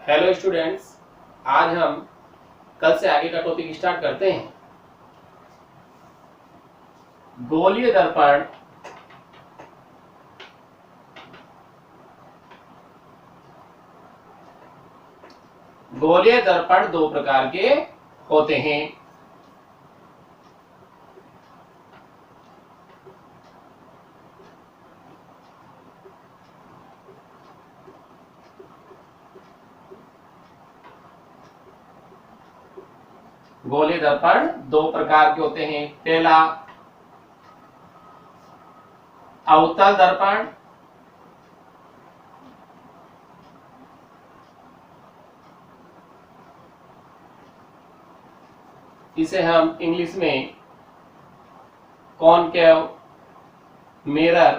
Hello students, आज हम कल से आगे का टॉपिक स्टार्ट करते हैं। गोलीय दर्पण गोलीय दर्पण दो प्रकार के होते हैं। गोलीय दर्पण दो प्रकार के होते हैं। पहला अवतल दर्पण, इसे हम इंग्लिश में कॉनकेव मिरर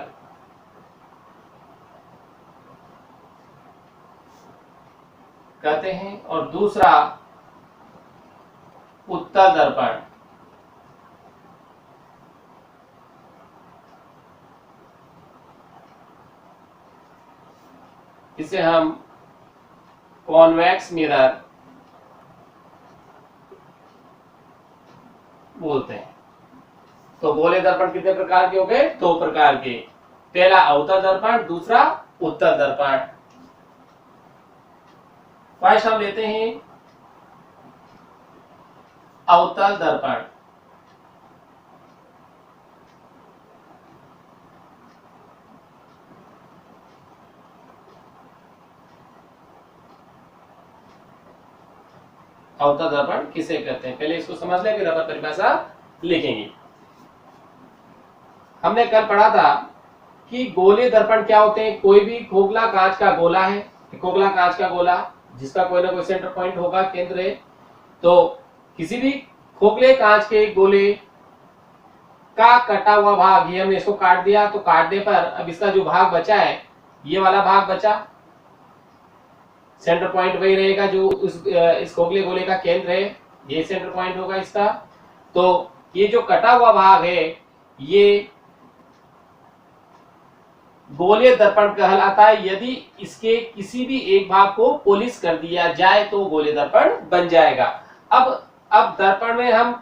कहते हैं, और दूसरा उत्तल दर्पण, इसे हम कॉन्वेक्स मिरर बोलते हैं। तो गोलीय दर्पण कितने प्रकार के हो गए? दो प्रकार के। पहला अवतल दर्पण, दूसरा उत्तल दर्पण। फर्स्ट हम लेते हैं अवतल दर्पण। अवतल दर्पण किसे कहते हैं, पहले इसको समझ लें, फिर अपन परिभाषा लिखेंगे। हमने कल पढ़ा था कि गोलीय दर्पण क्या होते हैं। कोई भी खोखला कांच का गोला है, खोखला कांच का गोला जिसका कोई ना कोई सेंटर पॉइंट होगा, केंद्र है। तो किसी भी खोखले कांच के गोले का कटा हुआ भाग, ये हमने इसको काट दिया, तो काटने पर अब इसका जो भाग बचा है, ये वाला भाग बचा, सेंटर पॉइंट वही रहेगा जो इस खोखले गोले का केंद्र है, ये सेंटर पॉइंट होगा इसका। तो ये जो कटा हुआ भाग है, ये गोलीय दर्पण कहलाता है। यदि इसके किसी भी एक भाग को पॉलिश कर दिया जाए तो गोलीय दर्पण बन जाएगा। अब दर्पण में हम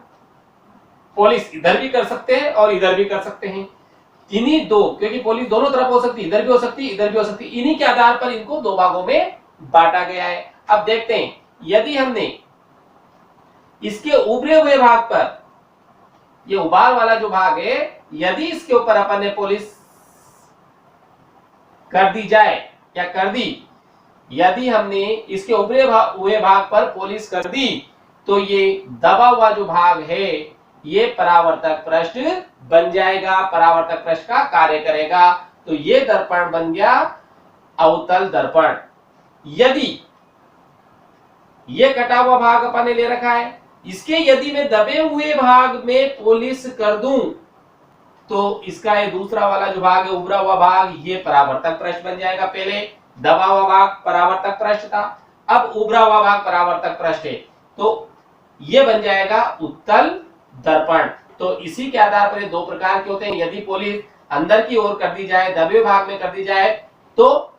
पॉलिश इधर भी कर सकते हैं और इधर भी कर सकते हैं। इन्हीं दो, क्योंकि पॉलिश दोनों तरफ हो सकती है, इधर भी हो सकती है, इधर भी हो सकती है, इन्हीं के आधार पर इनको दो भागों में बांटा गया है। अब देखते हैं, यदि हमने इसके उभरे हुए भाग पर, ये उभार वाला जो भाग है, यदि इसके ऊपर अपन ने पॉलिश कर दी जाए या कर दी, यदि हमने इसके उभरे हुए भाग पर पॉलिश कर दी, तो ये दबा हुआ जो भाग है ये परावर्तक पृष्ठ बन जाएगा, परावर्तक पृष्ठ का कार्य करेगा। तो ये दर्पण बन गया अवतल दर्पण। यदि ये कटा हुआ भाग अपन ने ले रखा है, इसके यदि मैं दबे हुए भाग में पॉलिश कर दूं, तो इसका ये दूसरा वाला जो भाग है, उभरा हुआ भाग, ये परावर्तक पृष्ठ बन जाएगा। पहले दबा हुआ भाग परावर्तक पृष्ठ था, अब उभरा हुआ भाग परावर्तक पृष्ठ है, तो ये बन जाएगा उत्तल दर्पण। तो इसी के आधार पर ये दो प्रकार के होते हैं। यदि पॉलिश अंदर की ओर कर दी जाए, दबे हुए भाग में कर दी जाए, तो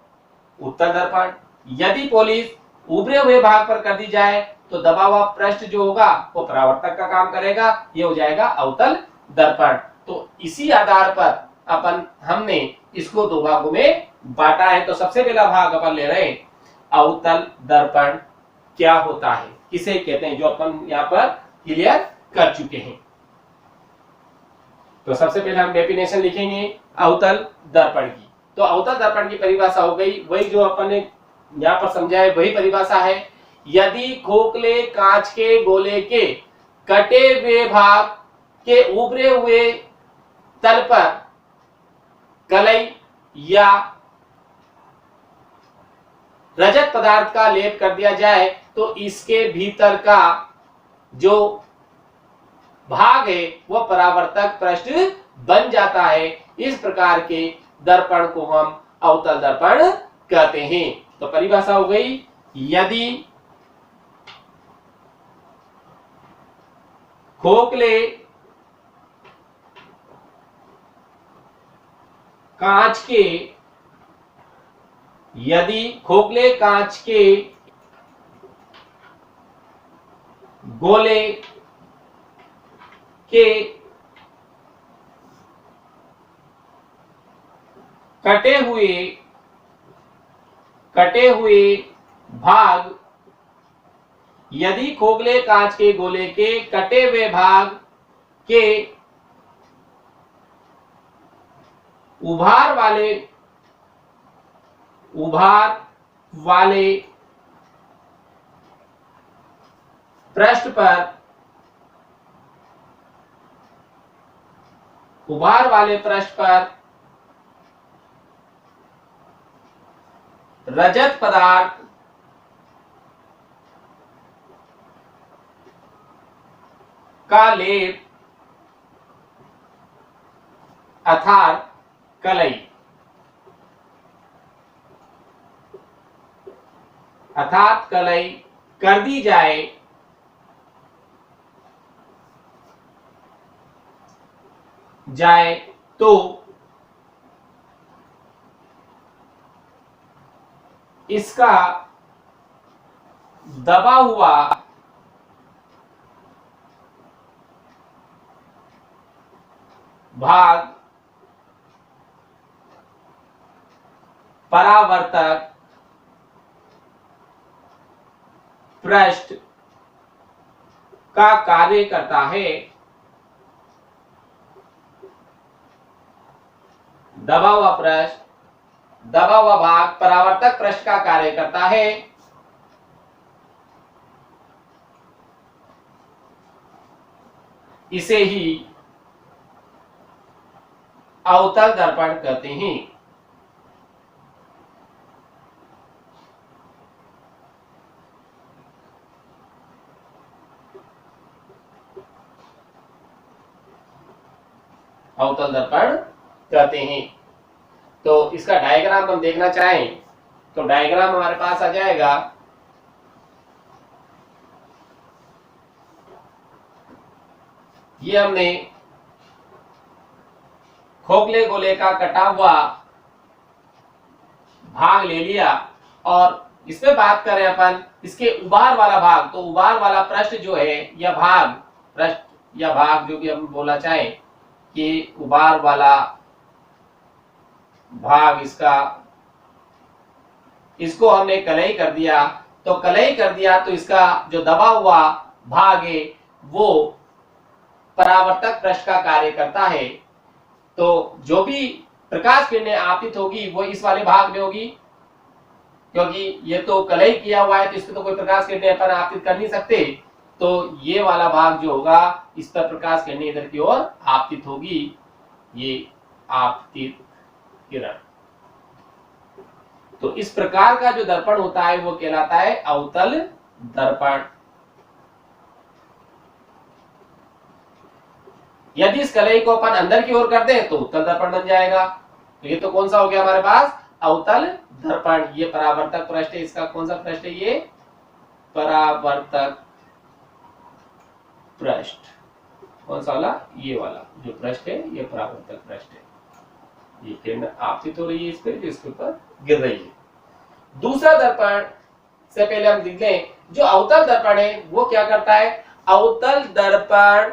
उत्तल दर्पण। यदि पॉलिश उभरे हुए भाग पर कर दी जाए, तो दबा हुआ पृष्ठ जो होगा वो परावर्तक का काम करेगा, ये हो जाएगा अवतल दर्पण। तो इसी आधार पर हमने इसको दो भागों में बांटा है। तो सबसे पहला भाग अपन ले रहे हैं अवतल दर्पण क्या होता है, किसे कहते हैं, जो अपन यहाँ पर क्लियर कर चुके हैं। तो सबसे पहले हम डेफिनेशन लिखेंगे अवतल दर्पण की। तो अवतल दर्पण की परिभाषा हो गई, वही जो अपन ने यहाँ पर समझा है वही परिभाषा है। यदि खोखले कांच के गोले के कटे हुए भाग के उभरे हुए तल पर कलई या रजत पदार्थ का लेप कर दिया जाए, तो इसके भीतर का जो भाग है वह परावर्तक पृष्ठ बन जाता है। इस प्रकार के दर्पण को हम अवतल दर्पण कहते हैं। तो परिभाषा हो गई, यदि खोखले कांच के गोले के कटे हुए भाग, यदि खोखले कांच के गोले के कटे हुए भाग के उभार वाले पृष्ठ पर रजत पदार्थ का लेप अर्थात कलई कर दी जाए तो इसका दबा हुआ भाग परावर्तक पृष्ठ का कार्य करता है। दबा हुआ भाग परावर्तक पृष्ठ का कार्य करता है। इसे ही अवतल दर्पण कहते हैं। अवतल दर्पण कहते हैं। तो इसका डायग्राम हम देखना चाहें तो डायग्राम हमारे पास आ जाएगा। ये हमने खोखले गोले का कटा हुआ भाग ले लिया और इसमें बात करें अपन इसके उभार वाला भाग, तो उभार वाला पृष्ठ जो है या भाग जो भी हम बोलना चाहें कि उभार वाला भाग इसको हमने कलई कर दिया। तो इसका जो दबा हुआ भाग है वो परावर्तक पृष्ठ का कार्य करता है। तो जो भी प्रकाश किरणें आपतित होगी वो इस वाले भाग में होगी, क्योंकि ये तो कलई किया हुआ है तो इसमें तो कोई प्रकाश किरणें अपन आपतित कर नहीं सकते। तो ये वाला भाग जो होगा इस पर प्रकाश किरणें इधर की ओर आपतित होगी, ये आपतित किरण। तो इस प्रकार का जो दर्पण होता है वो कहलाता है अवतल दर्पण। यदि इस कलई को अपन अंदर की ओर कर दें तो उत्तल दर्पण बन जाएगा। तो ये तो कौन सा हो गया हमारे पास अवतल दर्पण। ये परावर्तक पृष्ठ है, इसका कौन सा पृष्ठ है, ये परावर्तक पृष्ठ। कौन सा वाला, ये वाला जो पृष्ठ है ये परावर्तक पृष्ठ है। ये किरण आपतित हो रही है इस पे, इसके ऊपर गिर रही है। दूसरा दर्पण से पहले हम देख लें, जो अवतल दर्पण है वो क्या करता है। अवतल दर्पण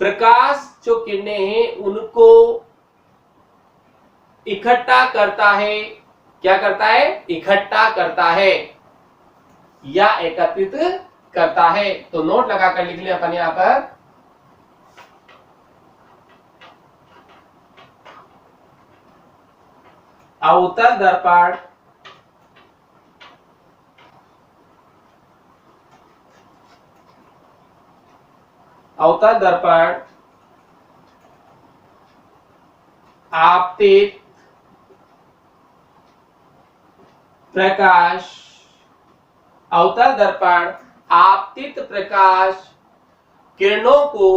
प्रकाश जो किरणें हैं उनको इकट्ठा करता है। क्या करता है, इकट्ठा करता है या एकत्रित करता है। तो नोट लगाकर लिख ले अपन यहां पर, अवतल दर्पण आपतित प्रकाश, अवतल दर्पण आपतित प्रकाश किरणों को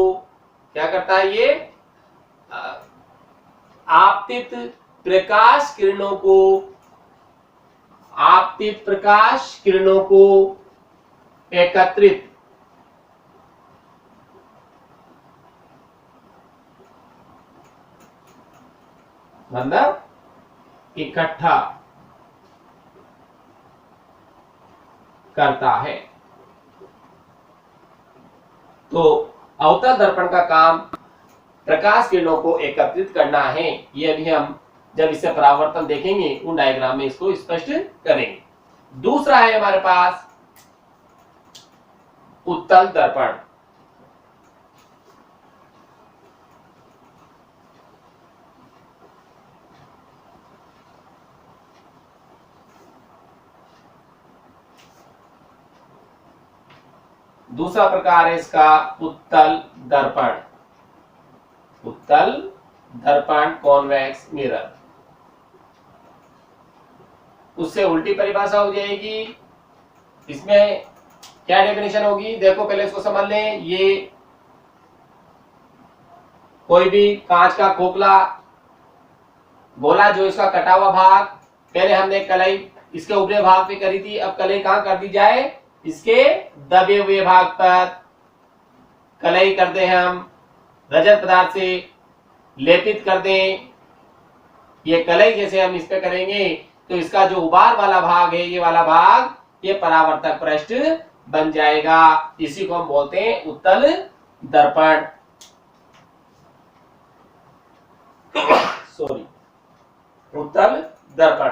क्या करता है, ये आपतित प्रकाश किरणों को एकत्रित मतलब इकट्ठा करता है। तो अवतल दर्पण का काम प्रकाश किरणों को एकत्रित करना है। ये अभी हम जब इससे परावर्तन देखेंगे उन डायग्राम में इसको स्पष्ट करेंगे। दूसरा है हमारे पास उत्तल दर्पण। दूसरा प्रकार है इसका उत्तल दर्पण। उत्तल दर्पण कॉन्वेक्स मिरर। उससे उल्टी परिभाषा हो जाएगी। इसमें क्या डेफिनेशन होगी, देखो पहले इसको समझ लें। ये कोई भी कांच का खोखला गोला जो इसका कटा हुआ भाग, पहले हमने कलाई इसके ऊपरी भाग पे करी थी, अब कलाई कहां कर दी जाए, इसके दबे हुए भाग पर कलाई कर दे, हम रजत पदार्थ से लेपित कर दें। ये कलाई जैसे हम इस पे करेंगे तो इसका जो उबार वाला भाग है, ये वाला भाग, ये परावर्तक पृष्ठ बन जाएगा। इसी को हम बोलते हैं उत्तल दर्पण। सॉरी, उत्तल दर्पण।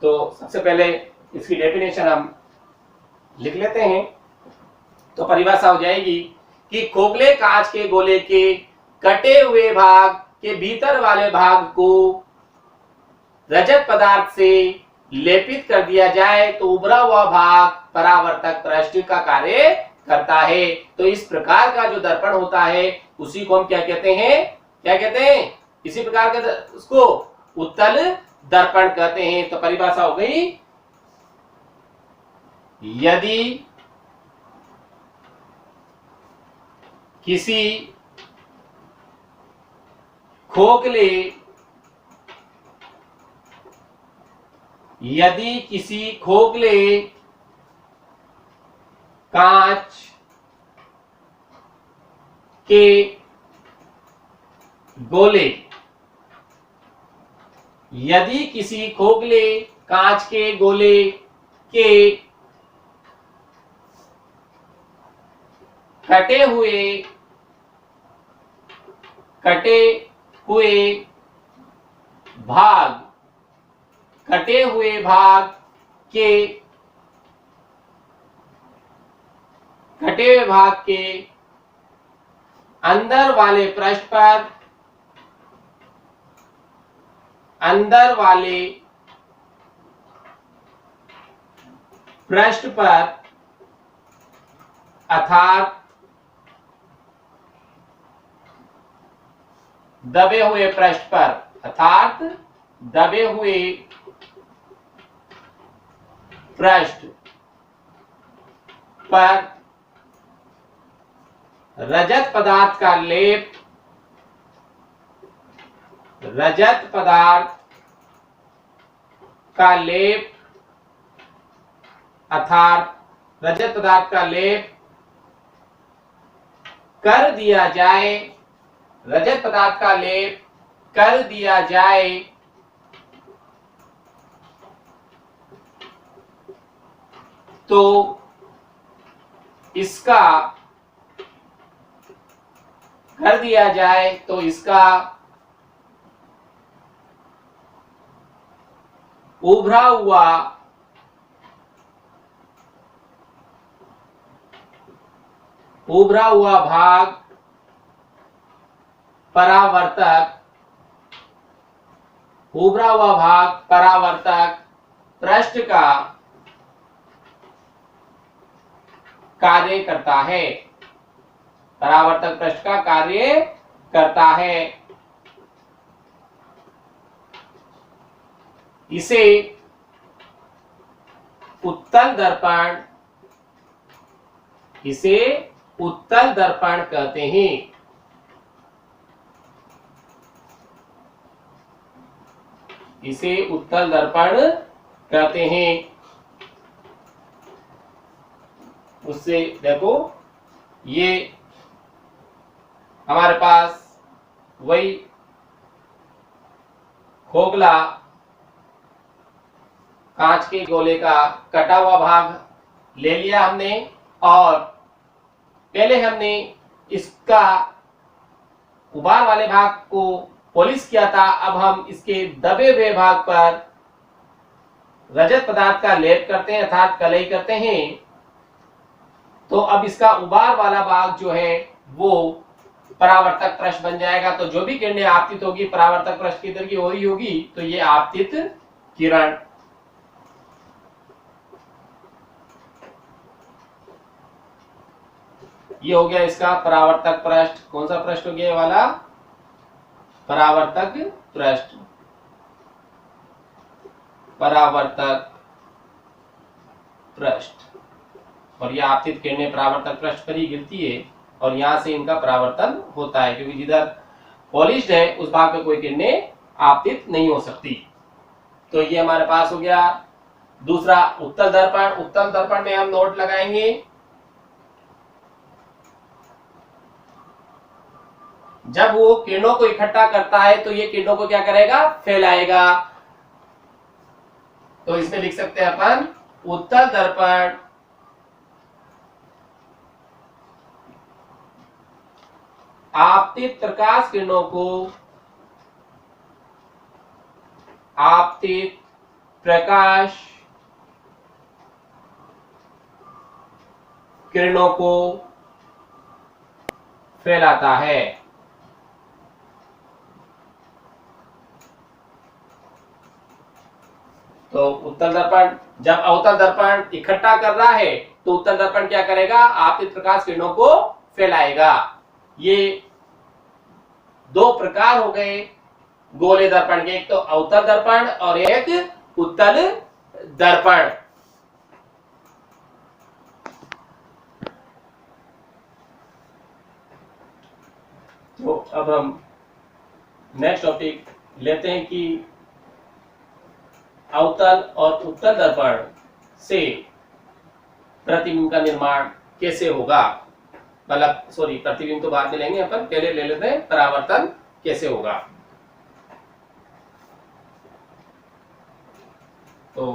तो सबसे पहले इसकी डेफिनेशन हम लिख लेते हैं। तो परिभाषा हो जाएगी कि खोखले कांच के गोले के कटे हुए भाग के भीतर वाले भाग को रजत पदार्थ से लेपित कर दिया जाए तो उभरा हुआ भाग परावर्तक पृष्ठ का कार्य करता है। तो इस प्रकार का जो दर्पण होता है उसी को हम क्या कहते हैं, क्या कहते हैं, इसी प्रकार के उसको उत्तल दर्पण कहते हैं। तो परिभाषा हो गई, यदि किसी खोखले कांच के गोले, यदि किसी खोखले कांच के गोले के कटे हुए भाग के अंदर वाले पृष्ठ पर अर्थात दबे हुए पृष्ठ पर रजत पदार्थ का लेप अर्थात रजत पदार्थ का लेप कर दिया जाए, रजत पदार्थ का लेप कर दिया जाए तो इसका उभरा हुआ भाग परावर्तक पृष्ठ का कार्य करता है, परावर्तक पृष्ठ का कार्य करता है। इसे उत्तल दर्पण कहते हैं। इसे उत्तल दर्पण कहते हैं। उससे देखो, ये हमारे पास वही खोखला कांच के गोले का कटा हुआ भाग ले लिया हमने, और पहले हमने इसका उभार वाले भाग को पॉलिश किया था, अब हम इसके दबे हुए भाग पर रजत पदार्थ का लेप करते हैं अर्थात कलई करते हैं। तो अब इसका उभार वाला भाग जो है वो परावर्तक पृष्ठ बन जाएगा। तो जो भी किरणें आपतित होगी परावर्तक पृष्ठ की तरफ की हो रही होगी तो ये आपतित किरण। ये हो गया इसका परावर्तक पृष्ठ। कौन सा पृष्ठ हो गया ये वाला? परावर्तक पृष्ठ। परावर्तक पृष्ठ। और ये आपतित किरणें परावर्तक पृष्ठ पर ही गिरती है और यहां से इनका परावर्तन होता है, क्योंकि जिधर पॉलिश्ड है उस भाग पे कोई किरणें आपतित नहीं हो सकती। तो ये हमारे पास हो गया दूसरा उत्तल दर्पण। उत्तल दर्पण में हम नोट लगाएंगे। जब वो किरणों को इकट्ठा करता है तो ये किरणों को क्या करेगा? फैलाएगा। तो इसमें लिख सकते हैं अपन उत्तल दर्पण आपतित प्रकाश किरणों को आपतित प्रकाश किरणों को फैलाता है। तो उत्तल दर्पण जब अवतल दर्पण इकट्ठा कर रहा है तो उत्तल दर्पण क्या करेगा? आपतित प्रकाश किरणों को फैलाएगा। ये दो प्रकार हो गए गोले दर्पण के, एक तो अवतल दर्पण और एक उत्तल दर्पण। तो अब हम नेक्स्ट टॉपिक लेते हैं कि अवतल और उत्तल दर्पण से प्रतिबिंब का निर्माण कैसे होगा। मतलब सॉरी, प्रतिबिंब तो बाद में लेंगे अपन, पहले ले लेते हैं परावर्तन कैसे होगा। तो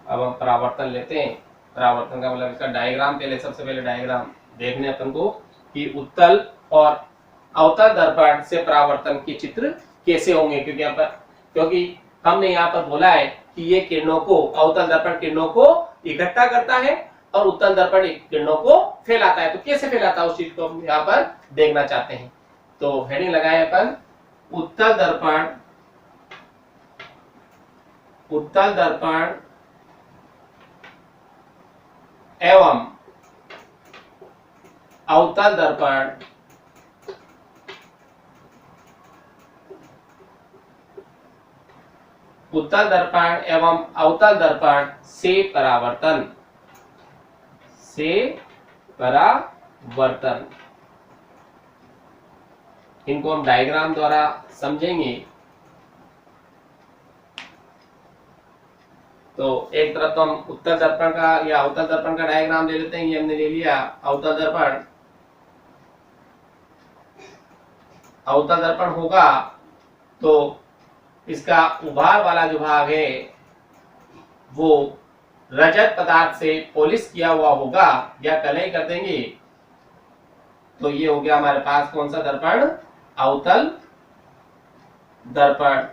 अब हम परावर्तन लेते हैं। परावर्तन का मतलब इसका डायग्राम, पहले सबसे पहले डायग्राम देखने अपन को कि उत्तल और अवतल दर्पण से परावर्तन के चित्र कैसे होंगे, क्योंकि हमने यहाँ पर बोला है कि ये किरणों को, अवतल दर्पण किरणों को इकट्ठा करता है और उत्तल दर्पण किरणों को फैलाता है। तो कैसे फैलाता है उस चीज को हम यहाँ पर देखना चाहते हैं। तो हेडिंग लगाए अपन उत्तल दर्पण एवं अवतल दर्पण उत्तल दर्पण एवं अवतल दर्पण से परावर्तन इनको हम डायग्राम द्वारा समझेंगे। तो एक तरफ तो हम उत्तल दर्पण का या अवतल दर्पण का डायग्राम ले लेते हैं। ये हमने ले लिया अवतल दर्पण। अवतल दर्पण होगा तो इसका उभार वाला जो भाग है वो रजत पदार्थ से पॉलिश किया हुआ होगा या कलई कर देंगे। तो ये हो गया हमारे पास कौन सा दर्पण? अवतल दर्पण।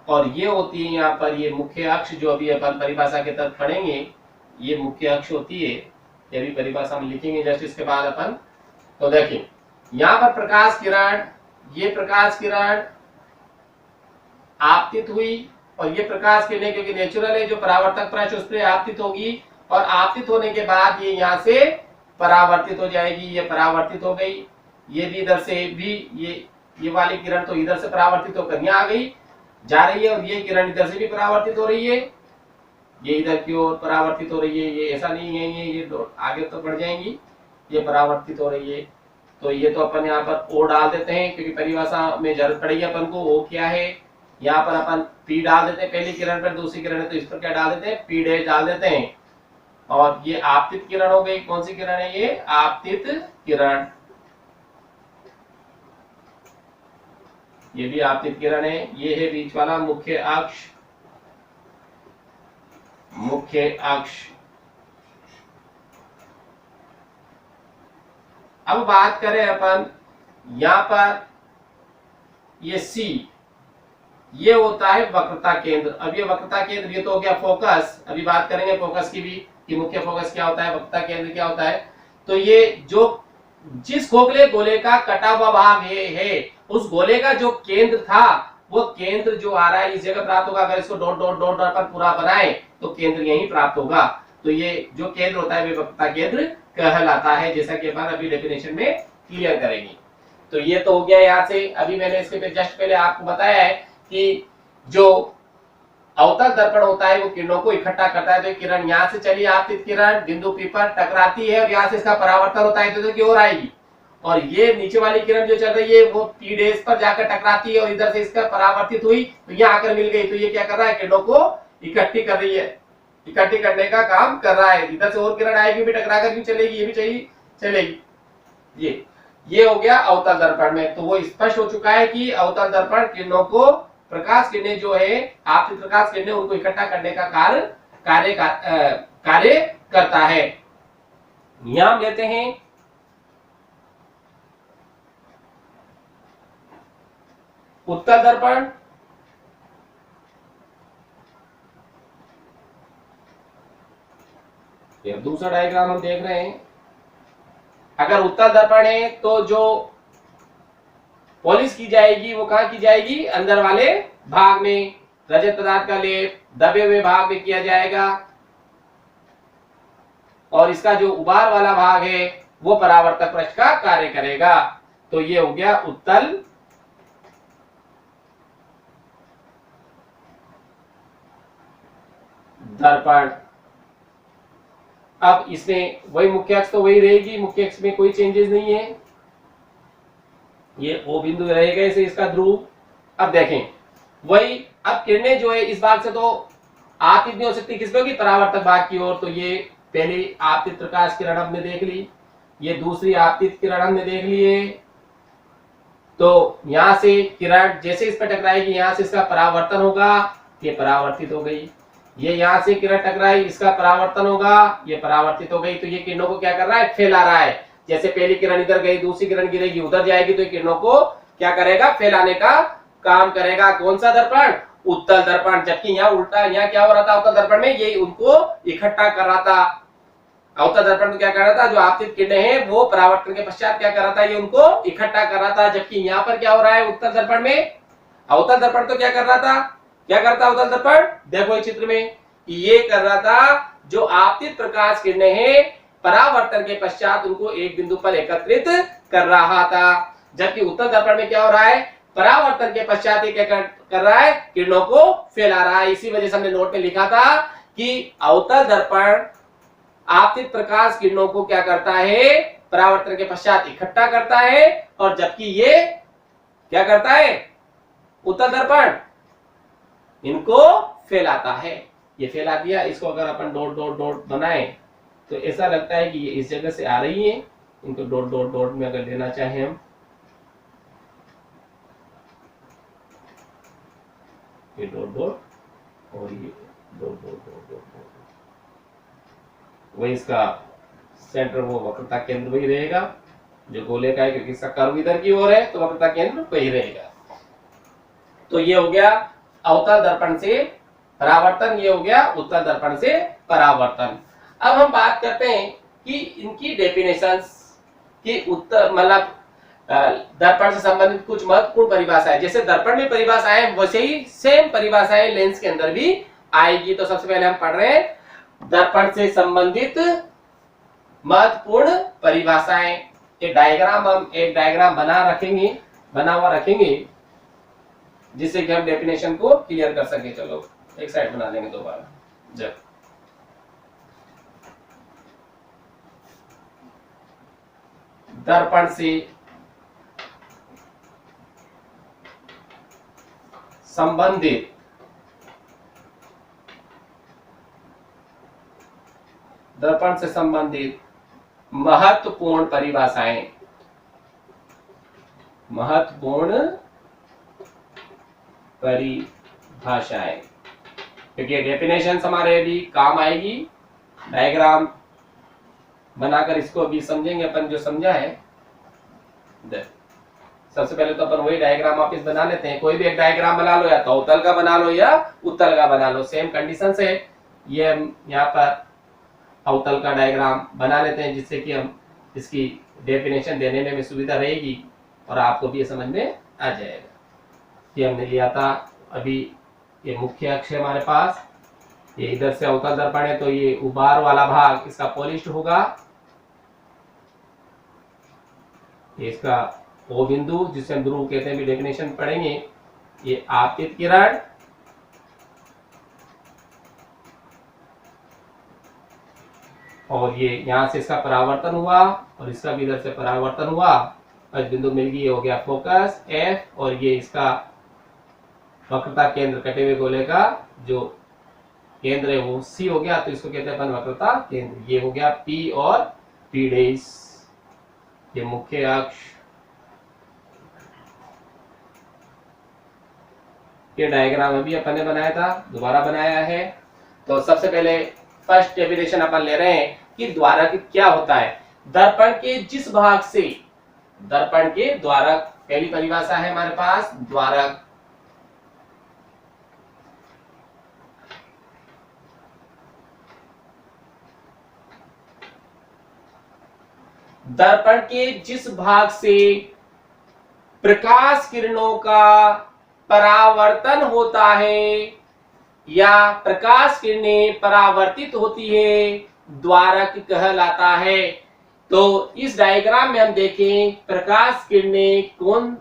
और ये होती है यहाँ पर ये मुख्य अक्ष, जो अभी अपन परिभाषा के तहत पढ़ेंगे, ये मुख्य अक्ष होती है। ये भी परिभाषा में लिखेंगे जस्ट इसके बाद अपन। तो देखिए यहाँ पर प्रकाश किरण, ये प्रकाश किरण आपतित हुई और ये प्रकाश किरणें क्योंकि नेचुरल है, जो परावर्तक पृष्ठ उस पर आपतित होगी और आपतित होने के बाद ये यहाँ से परावर्तित हो जाएगी। ये परावर्तित हो गई, ये भी इधर से भी ये वाली किरण तो इधर से परावर्तित होकर यहाँ आ गई, जा रही है, और ये किरण इधर से भी परावर्तित हो रही है, ये इधर की ओर परावर्तित हो रही है। ये ऐसा नहीं है, ये आगे तो बढ़ जाएंगी, ये परावर्तित हो रही है। तो ये तो अपन यहाँ पर ओ डाल देते हैं क्योंकि परिभाषा में जरूरत पड़ेगी अपन को। ओ क्या है, यहाँ पर अपन पी डाल देते हैं पहली किरण पर, दूसरी किरण है तो इस पर क्या डाल देते हैं? पी डैश डाल देते हैं। और ये आपतित किरण हो गई। कौन सी किरण है ये? आपतित किरण। ये भी आपतित किरण है। ये है बीच वाला मुख्य अक्ष। मुख्य अक्ष अब बात करें अपन यहां पर ये सी, ये होता है वक्रता केंद्र। अब ये वक्रता केंद्र, ये तो हो गया फोकस। अभी बात करेंगे फोकस की भी कि मुख्य फोकस क्या होता है, वक्रता केंद्र क्या होता है। तो ये जो जिस खोखले गोले का कटा हुआ भाग ये है, उस गोले का जो केंद्र था वो केंद्र जो आ रहा है इस जगह प्राप्त होगा। अगर इसको डॉट डॉट डॉट डॉट पर पूरा बनाए तो केंद्र यही प्राप्त होगा। तो ये जो केंद्र होता है वे वक्रता केंद्र कहलाता है, जैसा कि अपन अभी डेफिनेशन में क्लियर करेंगे। तो ये तो हो गया यहाँ से। अभी मैंने इसके पे जस्ट पहले आपको बताया है कि जो अवतल दर्पण होता है वो किरणों को इकट्ठा करता है। तो किरण यहाँ से चली, आपतित किरण बिंदु P पर टकराती है और यहाँ से इसका परावर्तन होता है तो इधर की ओर आएगी, और ये नीचे वाली किरण जो चल रही है वो P डैश पर जाकर टकराती है और इधर से इसका परावर्तित हुई तो यहाँ आकर मिल गई। तो ये क्या कर रहा है, किरणों को इकट्ठी कर रही है, इकट्ठी करने का काम कर रहा है। इधर से और किरण आएगी भी टकरा कर भी चलेगी, ये भी चाहिए चलेगी। ये हो गया अवतल दर्पण में। तो वो स्पष्ट हो चुका है कि अवतल दर्पण किरणों को, प्रकाश किरणें जो है आपतित प्रकाश किरणें, उनको इकट्ठा करने का कार्य करता है। यहां हम लेते हैं उत्तल दर्पण, ये दूसरा डायग्राम हम देख रहे हैं। अगर उत्तल दर्पण है तो जो पॉलिश की जाएगी वो कहां की जाएगी, अंदर वाले भाग में रजत पदार्थ का लेप दबे हुए भाग में किया जाएगा, और इसका जो उबार वाला भाग है वो परावर्तक पृष्ठ का कार्य करेगा। तो ये हो गया उत्तल दर्पण। अब इसमें वही मुख्य अक्ष तो वही रहेगी, मुख्य अक्ष में कोई चेंजेस नहीं है, ये O बिंदु रहेगा इसे इसका ध्रुव। अब देखें वही, अब किरणें जो है इस भाग से तो आपतित नहीं हो सकती, किस पे होगी, परावर्तक भाग की ओर। तो ये पहली आपतित प्रकाश किरण हमने देख ली, ये दूसरी आपतित किरण हमने देख ली है। तो यहां से किरण जैसे इस पर टकराएगी यहां से इसका परावर्तन होगा, ये परावर्तित हो गई। ये यहां से किरण टकराई, इसका परावर्तन होगा, ये परावर्तित हो गई। तो ये किरणों को क्या कर रहा है, फैला रहा है। जैसे पहली किरण इधर गई, दूसरी किरण गिरेगी उधर जाएगी, तो ये किरणों को क्या करेगा, फैलाने का काम करेगा। कौन सा दर्पण, उत्तल दर्पण। जबकि यहाँ उल्टा, यहाँ क्या हो रहा था उत्तल दर्पण में, ये उनको इकट्ठा कर रहा था। अवतल दर्पण तो क्या कर रहा था, जो आपतित किरणें हैं वो परावर्तन के पश्चात क्या कर रहा था, ये उनको इकट्ठा कर रहा था। जबकि यहाँ पर क्या हो रहा है उत्तल दर्पण में, अवतल दर्पण तो क्या कर रहा था, क्या करता अवतल दर्पण, देखो इस चित्र में ये कर रहा था, जो आपतित प्रकाश किरणें हैं परावर्तन के पश्चात उनको एक बिंदु पर एकत्रित कर रहा था। जबकि उत्तल दर्पण में क्या हो रहा है, परावर्तन के पश्चात ये क्या कर रहा है, किरणों को फैला रहा है। इसी वजह से हमने नोट में लिखा था कि अवतल दर्पण आपतित प्रकाश किरणों को क्या करता है, परावर्तन के पश्चात इकट्ठा करता है, और जबकि ये क्या करता है, उत्तल दर्पण इनको फैलाता है। ये फैला दिया, इसको अगर अपन डॉट डॉट डॉट बनाए तो ऐसा लगता है कि ये इस जगह से आ रही है। इनको डॉट डॉट डॉट में अगर लेना चाहे हम, ये डॉट डॉट और ये डॉट डॉट डॉट डॉट, वही इसका सेंटर, वो वक्रता केंद्र वही रहेगा जो गोले का है, क्योंकि इसका कर्व इधर की ओर है तो वक्रता केंद्र वही रहेगा। तो ये हो गया अवतल दर्पण से परावर्तन, ये हो गया उत्तल दर्पण से परावर्तन। अब हम बात करते हैं कि इनकी डेफिनेशंस की, उत्तर मतलब दर्पण से संबंधित कुछ महत्वपूर्ण परिभाषाएं। जैसे दर्पण में परिभाषाएं वैसे ही सेम परिभाषाएं लेंस के अंदर भी आएगी। तो सबसे पहले हम पढ़ रहे हैं दर्पण से संबंधित महत्वपूर्ण परिभाषाएं। एक डायग्राम बना हुआ रखेंगे जिससे कि हम डेफिनेशन को क्लियर कर सके। चलो एक साइड बना देंगे दोबारा। जब दर्पण से संबंधित महत्वपूर्ण परिभाषाएं, क्योंकि डेफिनेशन हमारे भी काम आएगी। डायग्राम बनाकर इसको भी समझेंगे अपन, जो समझा है सबसे पहले तो अपन वही डायग्राम वापस बना लेते हैं। कोई भी एक डायग्राम बना लो, या तौतल का बना लो या उत्तल का बना लो, सेम कंडीशन से ये यहाँ पर अवतल का डायग्राम बना लेते हैं, जिससे कि हम इसकी डेफिनेशन देने में भी सुविधा रहेगी और आपको भी ये समझ में आ जाएगा। ये हमने लिया था अभी, ये मुख्य अक्ष है हमारे पास, ये इधर से अवतल दर्पण है, तो ये उभार वाला भाग इसका पॉलिश्ड होगा, ये इसका ओ बिंदु जिसे हम ध्रुव कहते हैं, भी डेफिनेशन पढ़ेंगे। ये आपतित किरण, और ये यहां से इसका परावर्तन हुआ और इसका भी इधर से परावर्तन हुआ, आज बिंदु मिल गई, हो गया फोकस एफ, और ये इसका वक्रता केंद्र, कटे हुए गोले का जो केंद्र है वो सी हो गया, तो इसको कहते हैं अपन वक्रता केंद्र। ये हो गया पी और पी डेस, ये मुख्य अक्ष। ये डायग्राम अभी अपन ने बनाया था, दोबारा बनाया है। तो सबसे पहले फर्स्ट डेफिनेशन अपन ले रहे हैं कि द्वारक क्या होता है। दर्पण के जिस भाग से, दर्पण के द्वारक, पहली परिभाषा है हमारे पास द्वारक। दर्पण के जिस भाग से प्रकाश किरणों का परावर्तन होता है या प्रकाश किरणें परावर्तित होती है, द्वारक कहलाता है। तो इस डायग्राम में हम देखें प्रकाश किरणें कौन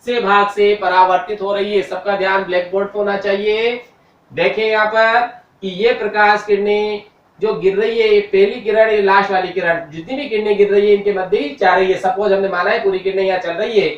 से भाग से परावर्तित हो रही है, सबका ध्यान ब्लैक बोर्ड पर होना चाहिए। देखें यहाँ पर कि ये प्रकाश किरणें जो गिर रही है, पहली किरण, ये लास्ट वाली किरण, जितनी भी किरणें गिर रही है इनके मध्य ही जा रही है। सपोज हमने माना है पूरी किरणें यहाँ चल रही है,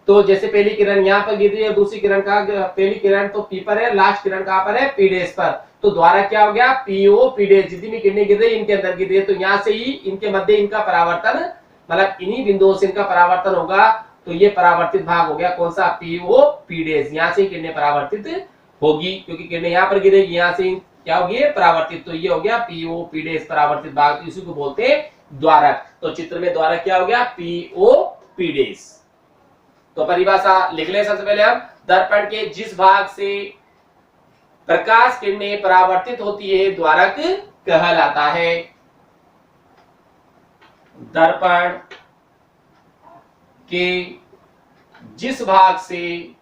तो जैसे पहली किरण यहाँ पर गिर रही है, दूसरी किरण का, पहली किरण तो पी पर है, लास्ट किरण कहाँ पर है, पी डेस पर, तो द्वारा क्या हो गया, पीओ पी डेस, जितनी भी किरणें गिर रही है इनके अंदर गिर रही है, तो यहाँ से ही इनके मध्य इनका परावर्तन, मतलब इन्हीं बिंदुओं से इनका परावर्तन होगा, तो ये परावर्तित भाग हो गया कौन सा, पीओ पी डेस। यहाँ से किरणें परावर्तित होगी, क्योंकि किरणें यहाँ पर गिरेगी, यहाँ से क्या होगी, परावर्तित, तो ये हो गया पीओ पी डेस परावर्तित भाग, तो इसी को बोलते हैं द्वारक। तो चित्र में द्वारक क्या हो गया, पीओ पी डेस। तो परिभाषा लिख ले सबसे पहले हम, दर्पण के जिस भाग से प्रकाश किरणें परावर्तित होती है द्वारक कहलाता है। दर्पण के जिस भाग से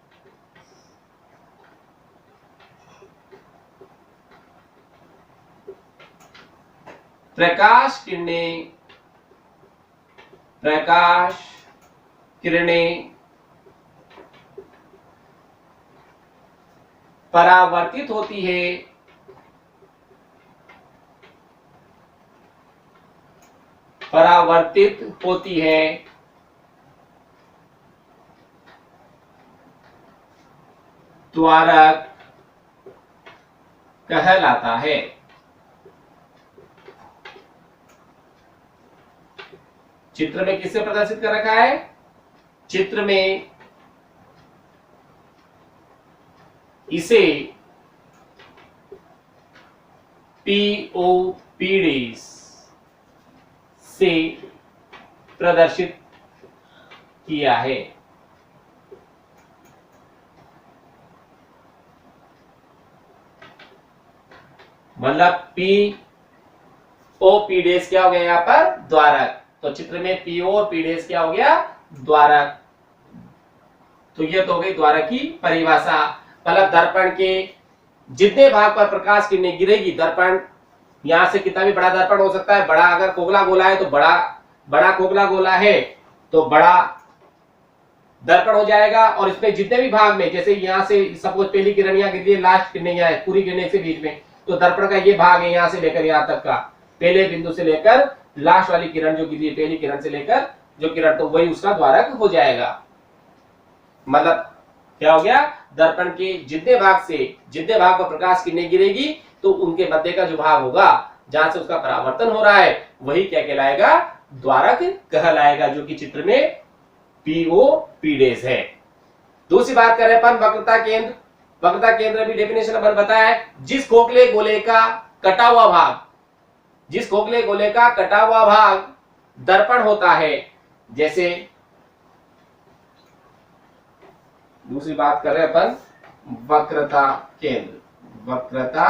प्रकाश किरणें परावर्तित होती है, द्वारक कहलाता है। चित्र में किससे प्रदर्शित कर रखा है, चित्र में इसे पीओपी डेस से प्रदर्शित किया है। मतलब पीओपी डेस क्या हो गया यहाँ पर, द्वारक। तो चित्र में पीओ और पी डेस क्या हो गया, द्वारक। तो ये तो हो गई द्वारक की परिभाषा। मतलब दर्पण के जितने भाग पर प्रकाश किरणें गिरेगी, दर्पण यहां से कितना भी बड़ा दर्पण हो सकता है, बड़ा अगर खोखला गोला है तो बड़ा खोखला गोला है तो बड़ा दर्पण हो जाएगा, और इसमें जितने भी भाग में, जैसे यहाँ से सपोज पहली किरण यहाँ गिर रही है, लास्ट किरण यहाँ है, पूरी किरण से बीच में, तो दर्पण का ये भाग है यहाँ से लेकर यहाँ तक का, पहले बिंदु से लेकर लास्ट वाली किरण जो गिरी है, पहली किरण से लेकर जो किरण, तो वही उसका द्वारक हो जाएगा। मतलब क्या हो गया, दर्पण के जितने भाग पर प्रकाश किरणें गिरेगी, तो उनके मध्य का जो भाग होगा जहां से उसका परावर्तन हो रहा है, वही क्या कहलाएगा, द्वारक कहलाएगा, जो कि चित्र में पीओ पी डेस है। दूसरी बात करें अपन वक्रता केंद्र। वक्रता केंद्र भी डेफिनेशन अपन बताया है, जिस खोखले गोले का कटा हुआ भाग दर्पण होता है, जैसे दूसरी बात कर रहे हैं अपन वक्रता केंद्र। वक्रता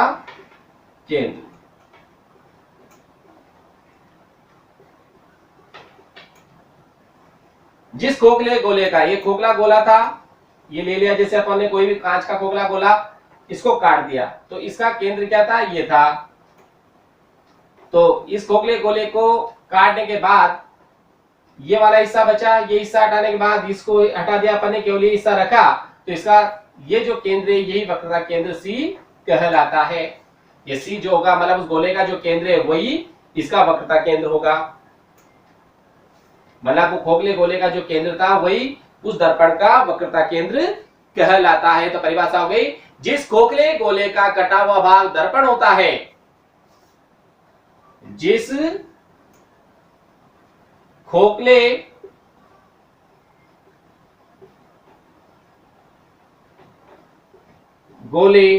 केंद्र जिस खोखले गोले का, ये खोखला गोला था, ये ले लिया, जैसे अपन ने कोई भी कांच का खोखला गोला, इसको काट दिया, तो इसका केंद्र क्या था, ये था। तो इस खोखले गोले को काटने के बाद ये वाला हिस्सा बचा, ये हिस्सा हटाने के बाद इसको हटा दिया अपन ने, केवल ये हिस्सा रखा, तो इसका ये जो केंद्र है यही वक्रता केंद्र सी कहलाता है। ये सी जो होगा मतलब उस गोले का जो केंद्र है वही इसका वक्रता केंद्र होगा। मतलब वो खोखले गोले का जो केंद्र था वही उस दर्पण का वक्रता केंद्र कहलाता है। तो परिभाषा हो गई, जिस खोखले गोले का कटा हुआ भाग दर्पण होता है, जिस खोखले गोले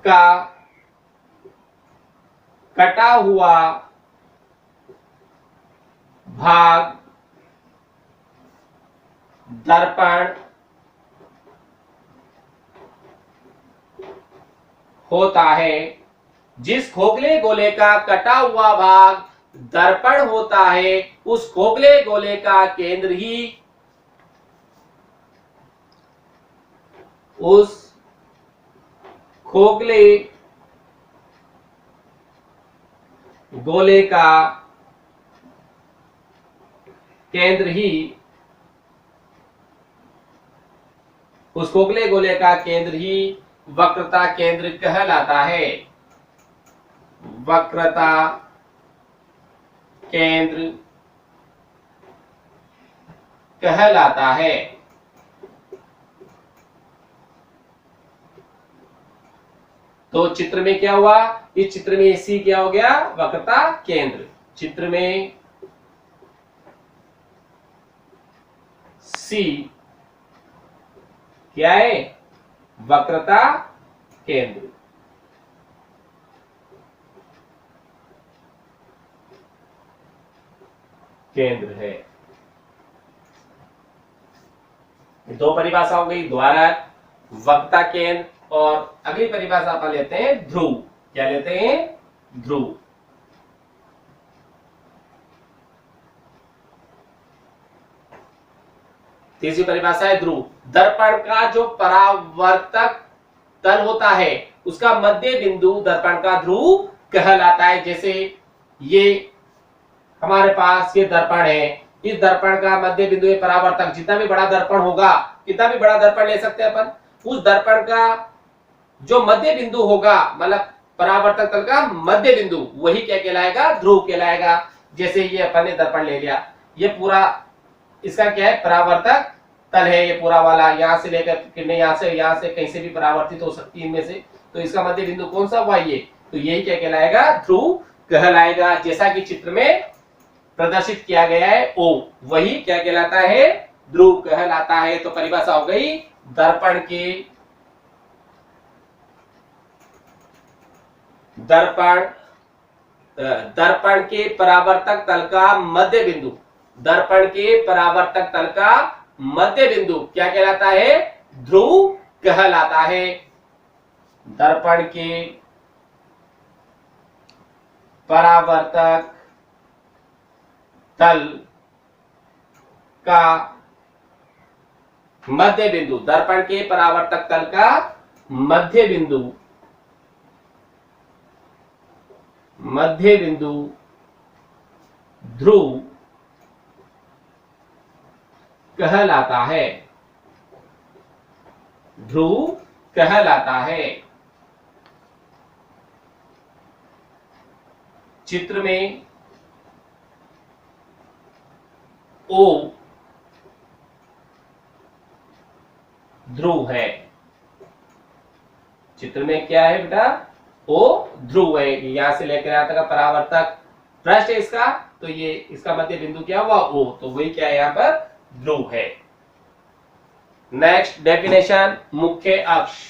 का कटा हुआ भाग दर्पण होता है, जिस खोखले गोले का कटा हुआ भाग दर्पण होता है, उस खोखले गोले का केंद्र ही उस खोखले गोले का केंद्र ही उस खोखले गोले का केंद्र ही वक्रता केंद्र कहलाता है। वक्रता केंद्र कहलाता है। तो चित्र में क्या हुआ, इस चित्र में सी क्या हो गया, वक्रता केंद्र। चित्र में सी क्या है, वक्रता केंद्र। केंद्र है। दो परिभाषा हो गई, द्वारा वक्रता केंद्र, और अगली परिभाषा अपन लेते हैं ध्रुव। क्या लेते हैं, ध्रुव। तीसरी परिभाषा है ध्रुव। दर्पण का जो परावर्तक तल होता है उसका मध्य बिंदु दर्पण का ध्रुव कहलाता है। जैसे ये हमारे पास ये दर्पण है, इस दर्पण का मध्य बिंदु है परावर्तक। जितना भी बड़ा दर्पण होगा, कितना भी बड़ा दर्पण ले सकते हैं अपन, उस दर्पण का जो मध्य बिंदु होगा, मतलब परावर्तक तल का मध्य बिंदु, वही क्या कहलाएगा, ध्रुव कहलाएगा। जैसे ये अपन ने दर्पण ले लिया, ये पूरा इसका क्या है, परावर्तक तल है, ये पूरा वाला, यहाँ से लेकर किरणें यहाँ से कहीं से भी परावर्तित हो सकती है इनमें से, तो इसका मध्य बिंदु कौन सा हुआ, ये, तो यही क्या कहलाएगा, ध्रुव कहलाएगा। जैसा कि चित्र में प्रदर्शित किया गया है, ओ वही क्या कहलाता है, ध्रुव कहलाता है। तो परिभाषा हो गई, दर्पण के परावर्तक तल का मध्य बिंदु, दर्पण के परावर्तक तल का मध्य बिंदु क्या कहलाता है, ध्रुव कहलाता है। दर्पण के परावर्तक तल का मध्य बिंदु, दर्पण के परावर्तक तल का मध्य बिंदु ध्रुव कहलाता है। ध्रुव कहलाता है। चित्र में ओ ध्रुव है। चित्र में क्या है बेटा, ओ ध्रुव है। यहां से लेकर यहां तक का परावर्तक पृष्ठ है इसका, तो ये इसका मध्य बिंदु क्या हुआ, ओ, तो वही क्या है, यहां पर ध्रुव है। नेक्स्ट डेफिनेशन, मुख्य अक्ष।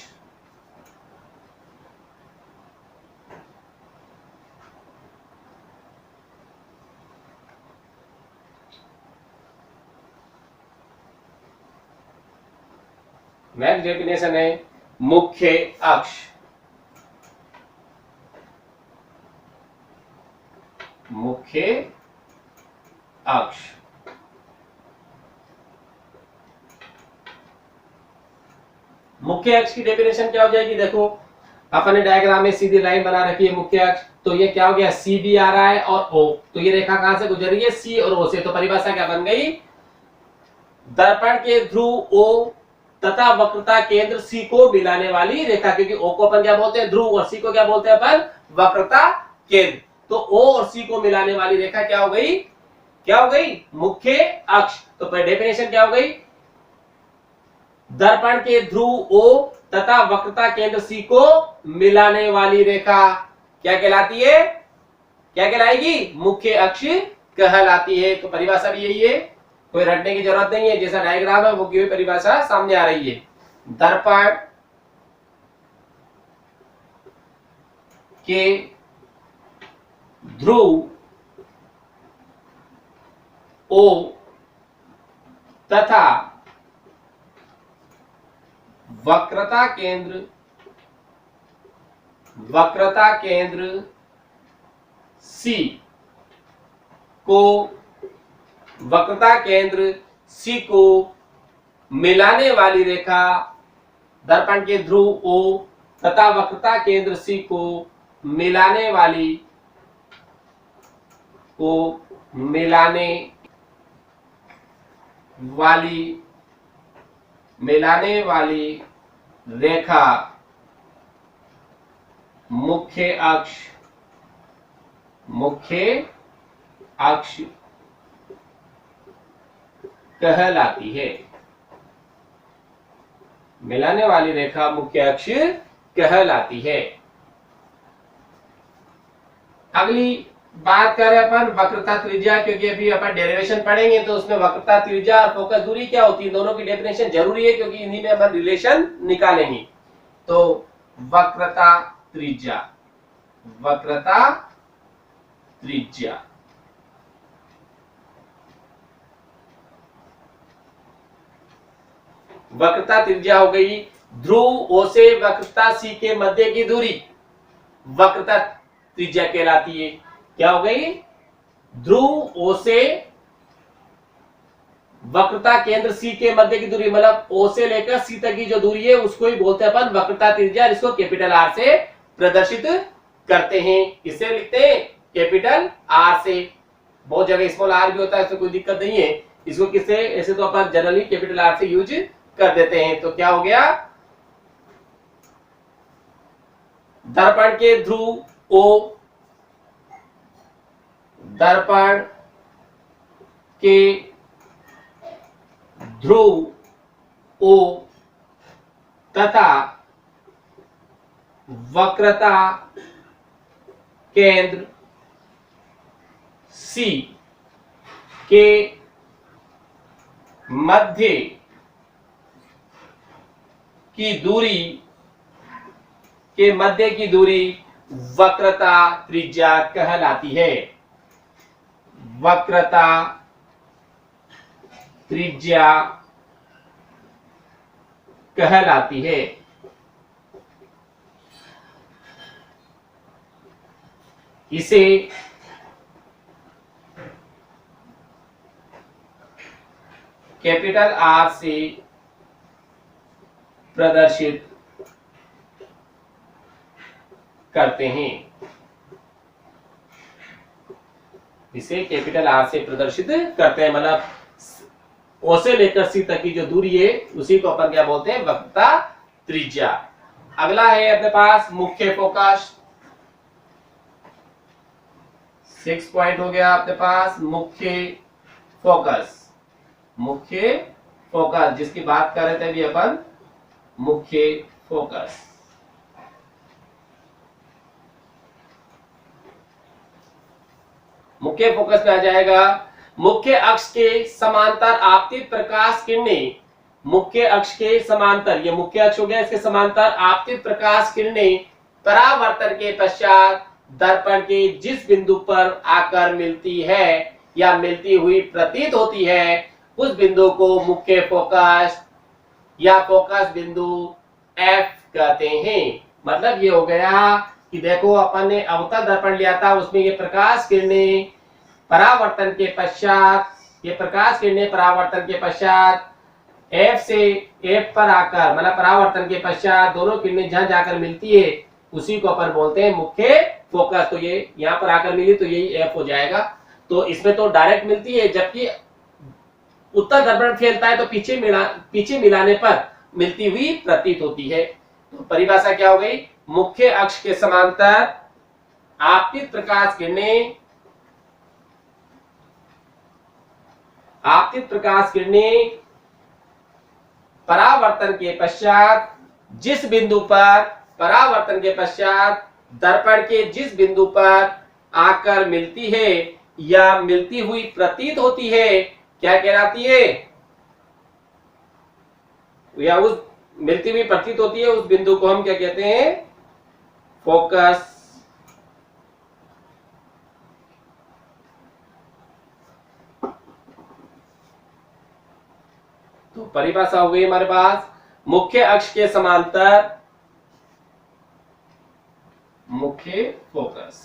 नेक्स्ट डेफिनेशन है मुख्य अक्ष। मुख्य अक्ष मुख्य अक्ष की डेफिनेशन क्या हो जाएगी? देखो अपने डायग्राम में सीधी लाइन बना रखी है मुख्य अक्ष, तो ये क्या हो गया? सी भी आ रहा है और ओ, तो ये रेखा कहां से गुजर रही है? सी और ओ से। तो परिभाषा क्या बन गई? दर्पण के ध्रुव ओ तथा वक्रता केंद्र सी को मिलाने वाली रेखा, क्योंकि ओ को अपन क्या बोलते हैं? ध्रुव, और सी को क्या बोलते हैं अपन? वक्रता केंद्र। तो ओ और सी को मिलाने वाली रेखा क्या हो गई? क्या हो गई? मुख्य अक्ष। तो डेफिनेशन क्या हो गई? दर्पण के ध्रुव ओ तथा वक्रता केंद्र सी को मिलाने वाली रेखा क्या कहलाती है? क्या कहलाएगी? मुख्य अक्ष कहलाती है। तो परिभाषा भी यही है, कोई रटने की जरूरत नहीं है, जैसा डायग्राम है वो की परिभाषा सामने आ रही है। दर्पण के ध्रुव ओ तथा वक्रता केंद्र सी को मिलाने वाली रेखा, दर्पण के ध्रुव ओ तथा वक्रता केंद्र सी को मिलाने वाली रेखा मुख्य अक्ष कहलाती है। मिलाने वाली रेखा मुख्य अक्ष कहलाती है। अगली बात करें अपन वक्रता त्रिज्या, क्योंकि अभी अपन डेरिवेशन पढ़ेंगे तो उसमें वक्रता त्रिज्या और फोकस दूरी क्या होती है, दोनों की डेफिनेशन जरूरी है, क्योंकि इन्हीं में अपन रिलेशन निकालेंगे। तो वक्रता त्रिज्या वक्रता त्रिज्या हो गई ध्रुव ओ से वक्रता सी के मध्य की दूरी, वक्रता त्रिज्या कहलाती है। क्या हो गई? ध्रुव ओ से वक्रता केंद्र सी के मध्य की दूरी, मतलब ओ से लेकर सी तक की जो दूरी है उसको ही बोलते हैं अपन वक्रता त्रिज्या, इसको कैपिटल आर से प्रदर्शित करते हैं। किससे लिखते हैं? कैपिटल आर से। बहुत जगह स्मॉल आर भी होता है, इसमें कोई दिक्कत नहीं है। इसको किससे? ऐसे तो अपन जनरली कैपिटल आर से यूज कर देते हैं। तो क्या हो गया? दर्पण के ध्रुव ओ तथा वक्रता केंद्र सी के मध्य की दूरी वक्रता त्रिज्या कहलाती है। वक्रता त्रिज्या कहलाती है। इसे कैपिटल आर से प्रदर्शित करते हैं। इसे कैपिटल आर से प्रदर्शित करते हैं, मतलब ओ से लेकर सी तक की जो दूरी है उसी को अपन क्या बोलते हैं? वक्रता त्रिज्या। अगला है अपने पास मुख्य फोकस। 6 पॉइंट हो गया अपने पास मुख्य फोकस जिसकी बात कर रहे थे अभी अपन, मुख्य फोकस। मुख्य फोकस में आ जाएगा मुख्य अक्ष के समांतर आपतित प्रकाश किरणें, मुख्य अक्ष के समांतर, ये मुख्य अक्ष हो गया, इसके समांतर आपतित प्रकाश किरणें परावर्तन के पश्चात दर्पण के जिस बिंदु पर आकर मिलती है या मिलती हुई प्रतीत होती है उस बिंदु को मुख्य फोकस या फोकस बिंदु एफ कहते हैं। मतलब ये हो गया कि देखो अपन ने अवतल दर्पण लिया था, उसमें ये प्रकाश किरणें परावर्तन के पश्चात, ये प्रकाश किरणें परावर्तन के पश्चात एफ से एफ पर आकर, मतलब परावर्तन के पश्चात दोनों किरणें जहां जाकर मिलती है उसी को अपन बोलते हैं मुख्य फोकस। तो ये यहां पर आकर मिली तो यही एफ हो जाएगा। तो इसमें तो डायरेक्ट मिलती है, जबकि उत्तर दर्पण फैलता है तो पीछे मिलाने पर मिलती हुई प्रतीत होती है। तो परिभाषा क्या हो गई? मुख्य अक्ष के समांतर आपतित प्रकाश किरणें परावर्तन के पश्चात जिस बिंदु पर, परावर्तन के पश्चात दर्पण के जिस बिंदु पर आकर मिलती है या मिलती हुई प्रतीत होती है, क्या कहलाती है? या उस मिलती हुई प्रतीत होती है, उस बिंदु को हम क्या कहते हैं? फोकस। तो परिभाषा हो गई हमारे पास, मुख्य अक्ष के समांतर मुख्य फोकस।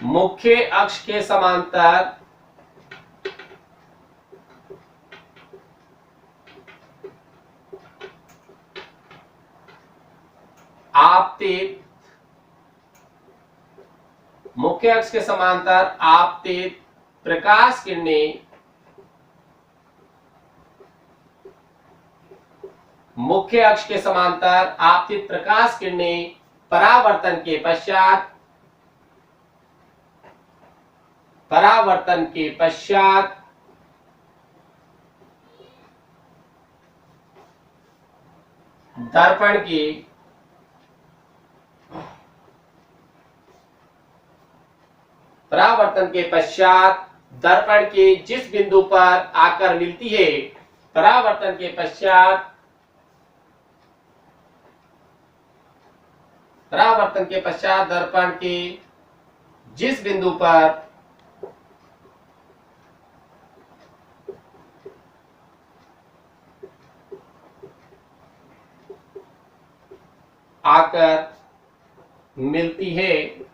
मुख्य अक्ष के समांतर आपतित, मुख्य अक्ष के समांतर आपतित प्रकाश किरणें, मुख्य अक्ष के समांतर आपतित प्रकाश किरणें परावर्तन के पश्चात, दर्पण के परावर्तन के पश्चात दर्पण के जिस बिंदु पर आकर मिलती है, परावर्तन के पश्चात दर्पण के जिस बिंदु पर आकर मिलती है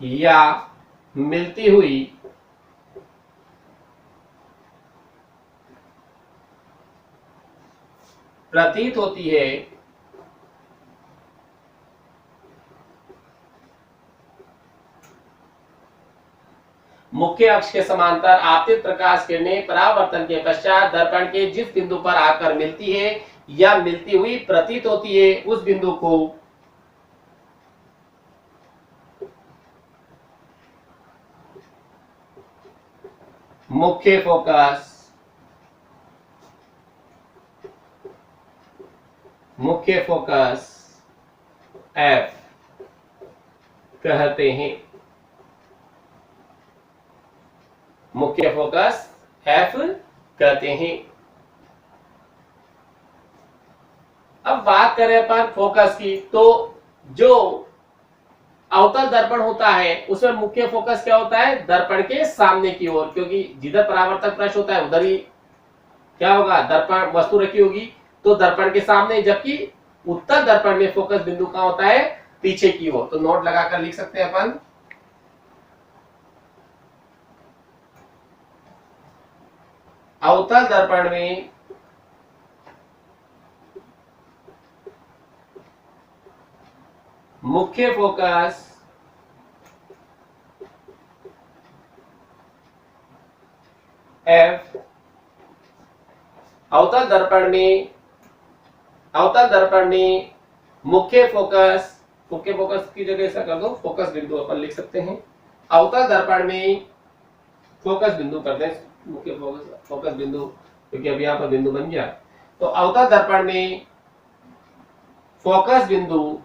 या मिलती हुई प्रतीत होती है, मुख्य अक्ष के समांतर आपतित प्रकाश किरणें परावर्तन के पश्चात दर्पण के जिस बिंदु पर आकर मिलती है या मिलती हुई प्रतीत होती है, उस बिंदु को मुख्य फोकस, एफ कहते हैं। मुख्य फोकस एफ कहते हैं। अब बात करें अपन फोकस की, तो जो अवतल दर्पण होता है उसमें मुख्य फोकस क्या होता है? दर्पण के सामने की ओर, क्योंकि जिधर परावर्तक पृष्ठ होता है उधर ही क्या होगा? दर्पण वस्तु रखी होगी, तो दर्पण के सामने। जबकि उत्तल दर्पण में फोकस बिंदु कहां होता है? पीछे की ओर। तो नोट लगाकर लिख सकते हैं अपन, अवतल दर्पण में मुख्य फोकस एफ, अवतल दर्पण में मुख्य फोकस की जगह ऐसा कर दो, फोकस बिंदु अपन लिख सकते हैं। अवतल दर्पण में फोकस बिंदु कर दें, मुख्य फोकस बिंदु, क्योंकि अभी यहां पर बिंदु बन गया। तो अवतल दर्पण में फोकस बिंदु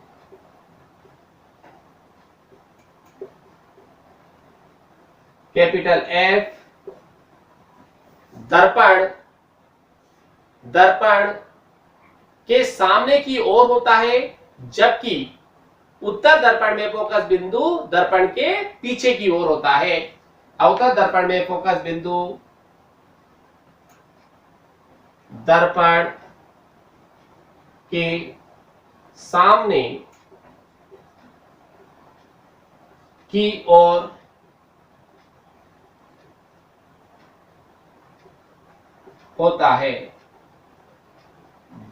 कैपिटल एफ दर्पण के सामने की ओर होता है, जबकि उत्तर दर्पण में फोकस बिंदु दर्पण के पीछे की ओर होता है। अवतल दर्पण में फोकस बिंदु दर्पण के सामने की ओर होता है,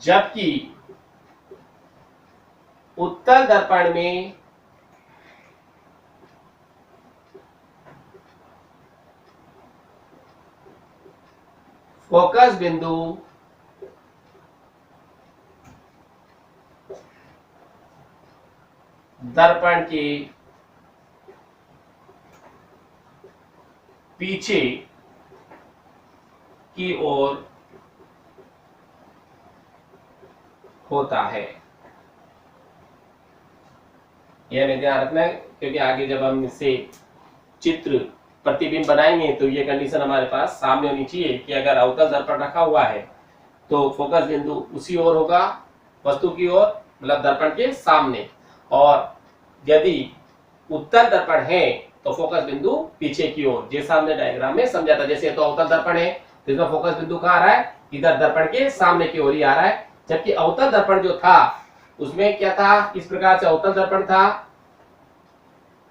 जबकि उत्तल दर्पण में फोकस बिंदु दर्पण के पीछे की ओर होता है। यह हमें ध्यान रखना है, क्योंकि आगे जब हम इससे चित्र प्रतिबिंब बनाएंगे तो ये कंडीशन हमारे पास सामने होनी चाहिए कि अगर अवतल दर्पण रखा हुआ है तो फोकस बिंदु उसी ओर होगा, वस्तु की ओर, मतलब दर्पण के सामने, और यदि उत्तल दर्पण है तो फोकस बिंदु पीछे की ओर, जैसा हमने डायग्राम में समझा था। जैसे तो अवतल दर्पण है तो इसमें फोकस बिंदु कहाँ आ रहा है, इधर दर्पण के सामने की ओर ही आ रहा है, जबकि अवतल दर्पण जो था उसमें क्या था, इस प्रकार से अवतल दर्पण था,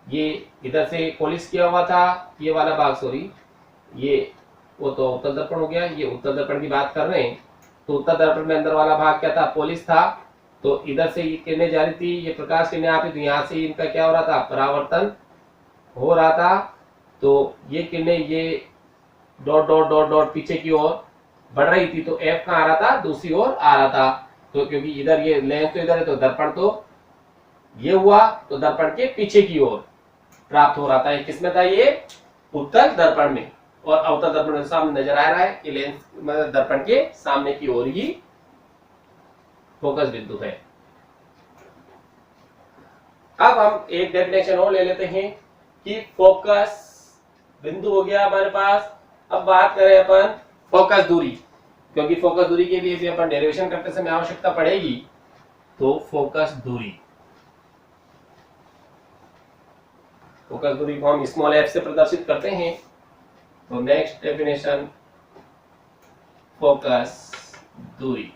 ये इधर से पॉलिश किया हुआ था, ये वाला भाग, सॉरी, ये वो तो अवतल दर्पण हो गया, ये उत्तल दर्पण की बात कर रहे हैं। तो उत्तल दर्पण में अंदर वाला भाग क्या था, पॉलिश था, तो इधर से ये किरणें जा रही थी, ये प्रकाश किरणें आ रही थी, यहाँ से इनका क्या हो रहा था, परावर्तन हो रहा था। तो ये किरणें ये डॉट डॉट डॉट डॉट पीछे की ओर बढ़ रही थी, तो एफ कहाँ आ रहा था, दूसरी ओर आ रहा था। तो क्योंकि इधर ये लेंस तो इधर है, तो दर्पण तो ये हुआ, तो दर्पण के पीछे की ओर प्राप्त हो रहा था। ये किसमें था, ये उत्तल दर्पण में, और अवतल दर्पण में सामने नजर आ रहा है कि लेंस मतलब दर्पण के सामने की ओर ही फोकस बिंदु है। अब हम एक डेफिनेशन और ले लेते हैं कि फोकस बिंदु हो गया हमारे पास। अब बात करें अपन फोकस दूरी, क्योंकि फोकस दूरी के लिए भी अपन डेरिवेशन करते समय आवश्यकता पड़ेगी। तो फोकस दूरी को हम स्मॉल एफ से प्रदर्शित करते हैं। तो नेक्स्ट डेफिनेशन, फोकस दूरी।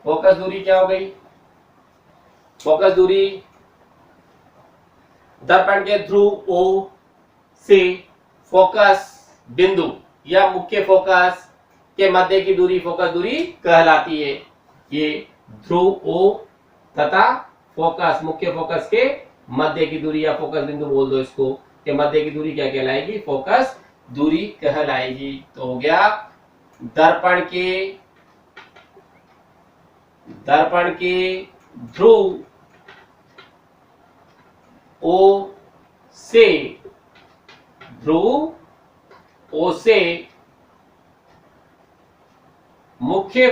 फोकस दूरी क्या हो गई, फोकस दूरी दर्पण के ध्रुव O से फोकस बिंदु या मुख्य फोकस के मध्य की दूरी फोकस दूरी कहलाती है। ये ध्रुव O तथा फोकस, मुख्य फोकस के मध्य की दूरी या फोकस बिंदु बोल दो इसको, के मध्य की दूरी क्या कहलाएगी, फोकस दूरी कहलाएगी। तो हो गया दर्पण के ध्रुव O से मुख्य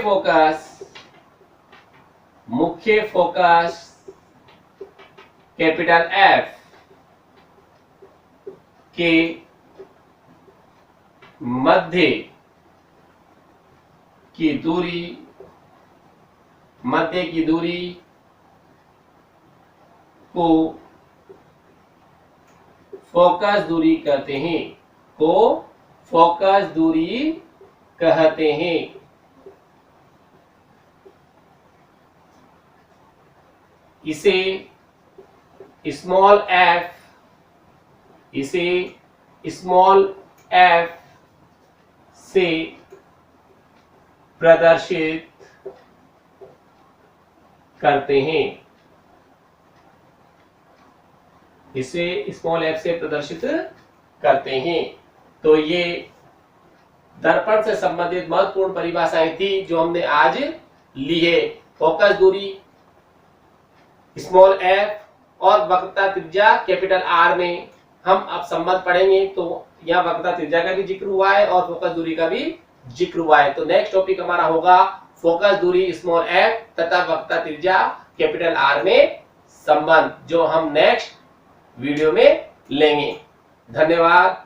फोकस कैपिटल F के मध्य की दूरी को फोकस दूरी कहते हैं, इसे स्मॉल f से प्रदर्शित करते हैं, इसे स्मॉल f से प्रदर्शित करते हैं। तो ये दर्पण से संबंधित महत्वपूर्ण परिभाषाएं थी जो हमने आज ली है। फोकस दूरी स्मॉल f और वक्रता त्रिज्या कैपिटल R में हम अब संबंध पढ़ेंगे। तो यहाँ वक्रता त्रिज्या का भी जिक्र हुआ है और फोकस दूरी का भी जिक्र हुआ है। तो नेक्स्ट टॉपिक हमारा होगा फोकस दूरी स्मॉल f तथा वक्रता त्रिज्या कैपिटल R में संबंध, जो हम नेक्स्ट वीडियो में लेंगे। धन्यवाद।